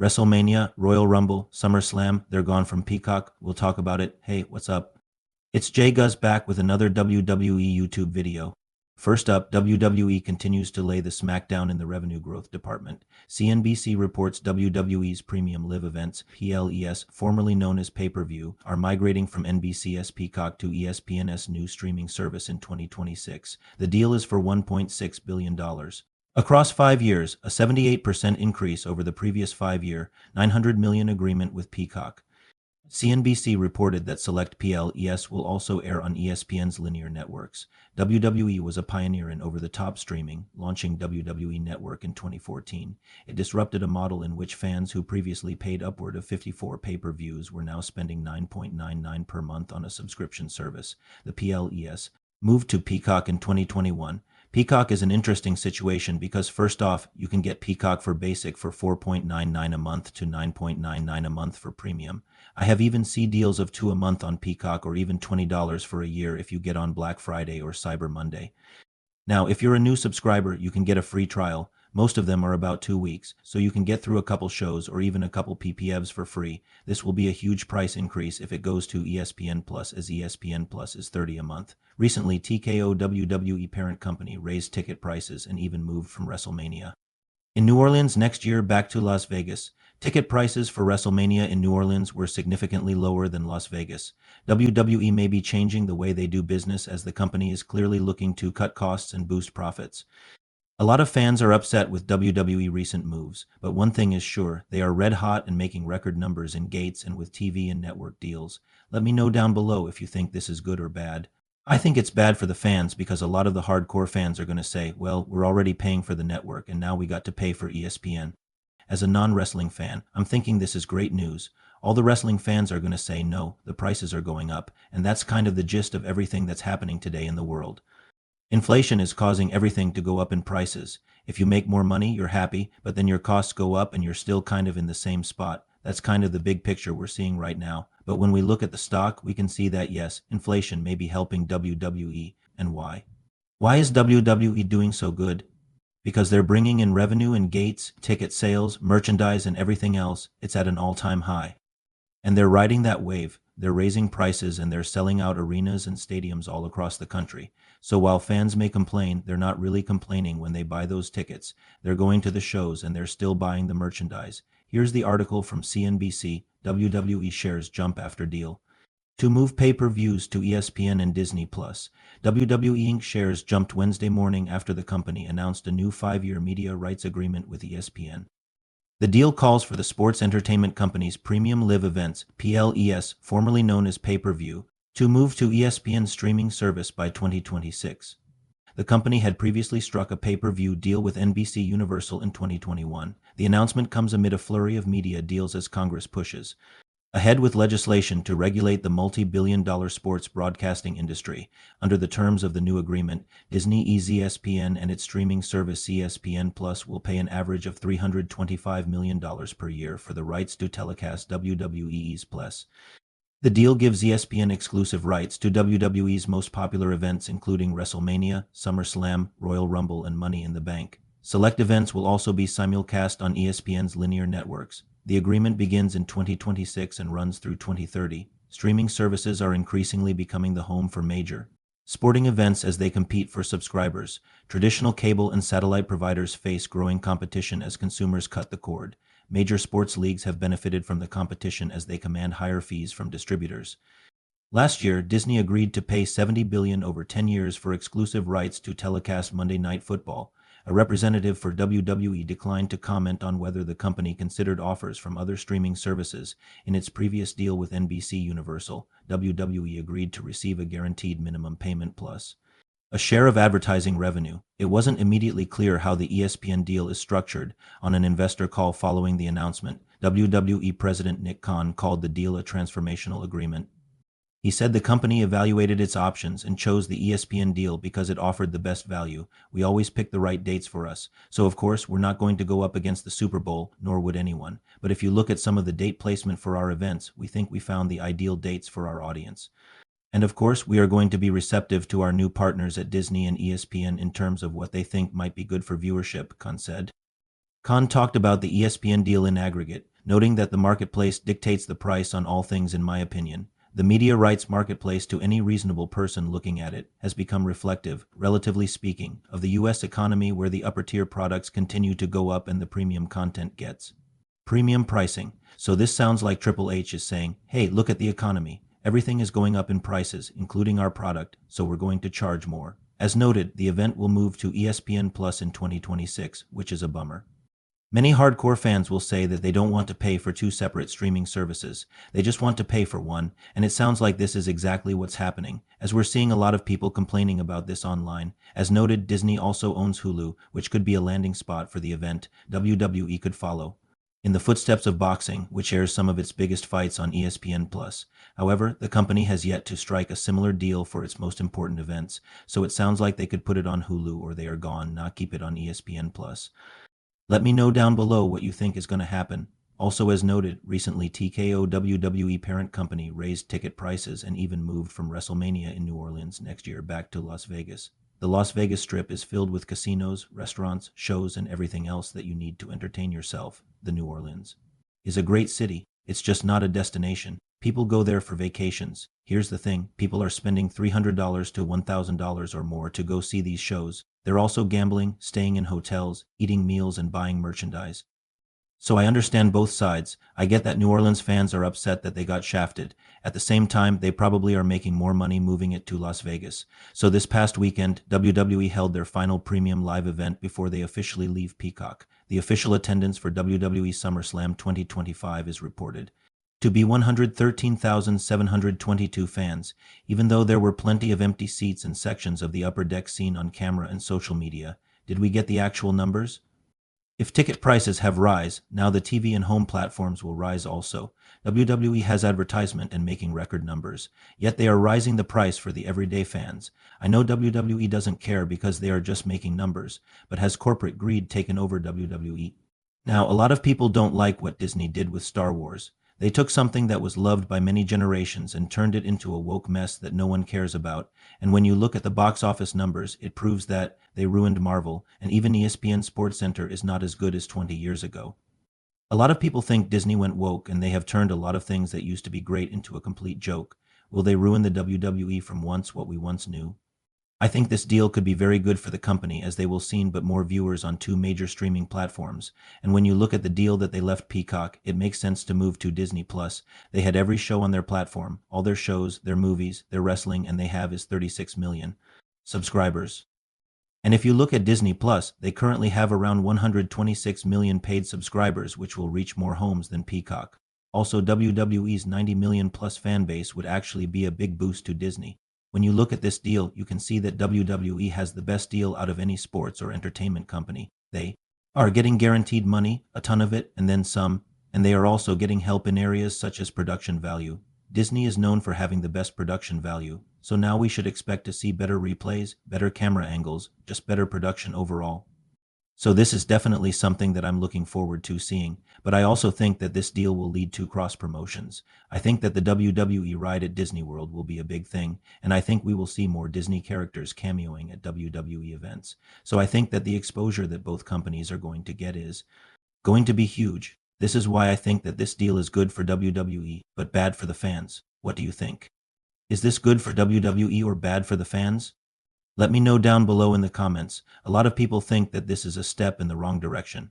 WrestleMania, Royal Rumble, SummerSlam, they're gone from Peacock. We'll talk about it. Hey, what's up? It's Jay Guz back with another WWE YouTube video. First up, WWE continues to lay the smackdown in the revenue growth department. CNBC reports WWE's premium live events, PLES, formerly known as pay-per-view, are migrating from NBC's Peacock to ESPN's new streaming service in 2026. The deal is for $1.6 billion. Across 5 years, a 78% increase over the previous 5 year, $900 million agreement with Peacock. CNBC reported that select PLES will also air on ESPN's linear networks. WWE was a pioneer in over-the-top streaming, launching WWE Network in 2014. It disrupted a model in which fans who previously paid upward of 54 pay-per-views were now spending $9.99 per month on a subscription service. The PLES moved to Peacock in 2021. Peacock is an interesting situation because first off, you can get Peacock for basic for $4.99 a month to $9.99 a month for premium. I have even seen deals of 2 a month on Peacock or even $20 for a year if you get on Black Friday or Cyber Monday. Now, if you're a new subscriber, you can get a free trial. Most of them are about 2 weeks, so you can get through a couple shows or even a couple PPVs for free. This will be a huge price increase if it goes to ESPN Plus, as ESPN Plus is $30 a month. Recently, TKO WWE parent company raised ticket prices and even moved from WrestleMania in New Orleans next year back to Las Vegas. Ticket prices for WrestleMania in New Orleans were significantly lower than Las Vegas. WWE may be changing the way they do business as the company is clearly looking to cut costs and boost profits. A lot of fans are upset with WWE recent moves, but one thing is sure, they are red hot and making record numbers in gates and with TV and network deals. Let me know down below if you think this is good or bad. I think it's bad for the fans because a lot of the hardcore fans are going to say, well, we're already paying for the network and now we got to pay for ESPN. As a non-wrestling fan, I'm thinking this is great news. All the wrestling fans are going to say no, the prices are going up, and that's kind of the gist of everything that's happening today in the world. Inflation is causing everything to go up in prices. If you make more money, you're happy, but then your costs go up and you're still kind of in the same spot. That's kind of the big picture we're seeing right now. But when we look at the stock, we can see that yes, inflation may be helping WWE. And why? Why is WWE doing so good? Because they're bringing in revenue and gates, ticket sales, merchandise, and everything else. It's at an all-time high. And they're riding that wave. They're raising prices and they're selling out arenas and stadiums all across the country. So while fans may complain, they're not really complaining when they buy those tickets. They're going to the shows and they're still buying the merchandise. Here's the article from CNBC. WWE shares jump after deal. To move pay-per-views to ESPN and Disney+, WWE Inc. shares jumped Wednesday morning after the company announced a new 5-year media rights agreement with ESPN. The deal calls for the sports entertainment company's premium live events, PLES, formerly known as pay-per-view, to move to ESPN's streaming service by 2026. The company had previously struck a pay-per-view deal with NBC Universal in 2021. The announcement comes amid a flurry of media deals as Congress pushes ahead with legislation to regulate the multi-billion-dollar sports broadcasting industry. Under the terms of the new agreement, Disney ESPN and its streaming service ESPN Plus will pay an average of $325 million per year for the rights to telecast WWE's Plus. The deal gives ESPN exclusive rights to WWE's most popular events including WrestleMania, SummerSlam, Royal Rumble, and Money in the Bank. Select events will also be simulcast on ESPN's linear networks. The agreement begins in 2026 and runs through 2030. Streaming services are increasingly becoming the home for major sporting events as they compete for subscribers. Traditional cable and satellite providers face growing competition as consumers cut the cord. Major sports leagues have benefited from the competition as they command higher fees from distributors. Last year, Disney agreed to pay $70 billion over 10 years for exclusive rights to telecast Monday Night Football. A representative for WWE declined to comment on whether the company considered offers from other streaming services. In its previous deal with NBC Universal, WWE agreed to receive a guaranteed minimum payment plus a share of advertising revenue. It wasn't immediately clear how the ESPN deal is structured. On an investor call following the announcement, WWE President Nick Khan called the deal a transformational agreement. He said the company evaluated its options and chose the ESPN deal because it offered the best value. We always pick the right dates for us. So of course, we're not going to go up against the Super Bowl, nor would anyone. But if you look at some of the date placement for our events, we think we found the ideal dates for our audience. And of course, we are going to be receptive to our new partners at Disney and ESPN in terms of what they think might be good for viewership, Khan said. Khan talked about the ESPN deal in aggregate, noting that the marketplace dictates the price on all things in my opinion. The media rights marketplace to any reasonable person looking at it has become reflective, relatively speaking, of the US economy where the upper tier products continue to go up and the premium content gets. Premium pricing. So this sounds like Triple H is saying, hey, look at the economy. Everything is going up in prices, including our product, so we're going to charge more. As noted, the event will move to ESPN Plus in 2026, which is a bummer. Many hardcore fans will say that they don't want to pay for two separate streaming services. They just want to pay for one, and it sounds like this is exactly what's happening, as we're seeing a lot of people complaining about this online. As noted, Disney also owns Hulu, which could be a landing spot for the event. WWE could follow in the footsteps of boxing, which airs some of its biggest fights on ESPN+. However, the company has yet to strike a similar deal for its most important events, so it sounds like they could put it on Hulu or they are gone, not keep it on ESPN+. Let me know down below what you think is going to happen. Also, as noted, recently TKO WWE parent company raised ticket prices and even moved from WrestleMania in New Orleans next year back to Las Vegas. The Las Vegas Strip is filled with casinos, restaurants, shows, and everything else that you need to entertain yourself. The New Orleans is a great city. It's just not a destination. People go there for vacations. Here's the thing, people are spending $300 to $1,000 or more to go see these shows. They're also gambling, staying in hotels, eating meals, and buying merchandise. So I understand both sides. I get that New Orleans fans are upset that they got shafted. At the same time, they probably are making more money moving it to Las Vegas. So this past weekend, WWE held their final premium live event before they officially leave Peacock. The official attendance for WWE SummerSlam 2025 is reported to be 113,722 fans, even though there were plenty of empty seats and sections of the upper deck seen on camera and social media. Did we get the actual numbers? If ticket prices have rise, now the TV and home platforms will rise also. WWE has advertisement and making record numbers, yet they are rising the price for the everyday fans. I know WWE doesn't care because they are just making numbers, but has corporate greed taken over WWE? Now, a lot of people don't like what Disney did with Star Wars. They took something that was loved by many generations and turned it into a woke mess that no one cares about. And when you look at the box office numbers, it proves that they ruined Marvel, and even ESPN SportsCenter is not as good as 20 years ago. A lot of people think Disney went woke and they have turned a lot of things that used to be great into a complete joke. Will they ruin the WWE from what we once knew? I think this deal could be very good for the company as they will see but more viewers on two major streaming platforms. And when you look at the deal that they left Peacock, it makes sense to move to Disney Plus. They had every show on their platform, all their shows, their movies, their wrestling, and they have is 36 million subscribers. And if you look at Disney Plus, they currently have around 126 million paid subscribers, which will reach more homes than Peacock. Also, WWE's 90 million plus fan base would actually be a big boost to Disney. When you look at this deal, you can see that WWE has the best deal out of any sports or entertainment company. They are getting guaranteed money, a ton of it, and then some, and they are also getting help in areas such as production value. Disney is known for having the best production value, so now we should expect to see better replays, better camera angles, just better production overall. So this is definitely something that I'm looking forward to seeing, but I also think that this deal will lead to cross promotions. I think that the WWE ride at Disney World will be a big thing, and I think we will see more Disney characters cameoing at WWE events. So I think that the exposure that both companies are going to get is going to be huge. This is why I think that this deal is good for WWE, but bad for the fans. What do you think? Is this good for WWE or bad for the fans? Let me know down below in the comments. A lot of people think that this is a step in the wrong direction.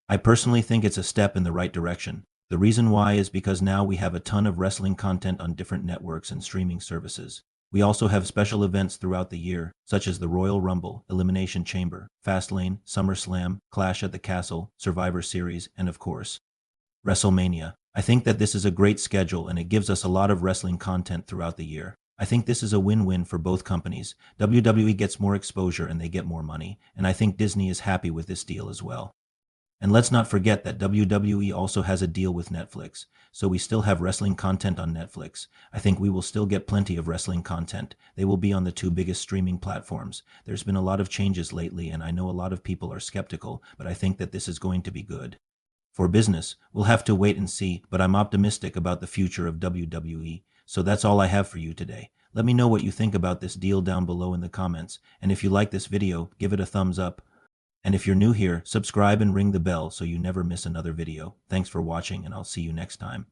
I personally think it's a step in the right direction. The reason why is because now we have a ton of wrestling content on different networks and streaming services. We also have special events throughout the year, such as the Royal Rumble, Elimination Chamber, Fastlane, SummerSlam, Clash at the Castle, Survivor Series, and of course, WrestleMania. I think that this is a great schedule and it gives us a lot of wrestling content throughout the year. I think this is a win-win for both companies. WWE gets more exposure and they get more money, and I think Disney is happy with this deal as well. And let's not forget that WWE also has a deal with Netflix, so we still have wrestling content on Netflix. I think we will still get plenty of wrestling content. They will be on the two biggest streaming platforms. There's been a lot of changes lately, and I know a lot of people are skeptical, but I think that this is going to be good. For business, we'll have to wait and see, but I'm optimistic about the future of WWE. So that's all I have for you today. Let me know what you think about this deal down below in the comments, and if you like this video, give it a thumbs up. And if you're new here, subscribe and ring the bell so you never miss another video. Thanks for watching, and I'll see you next time.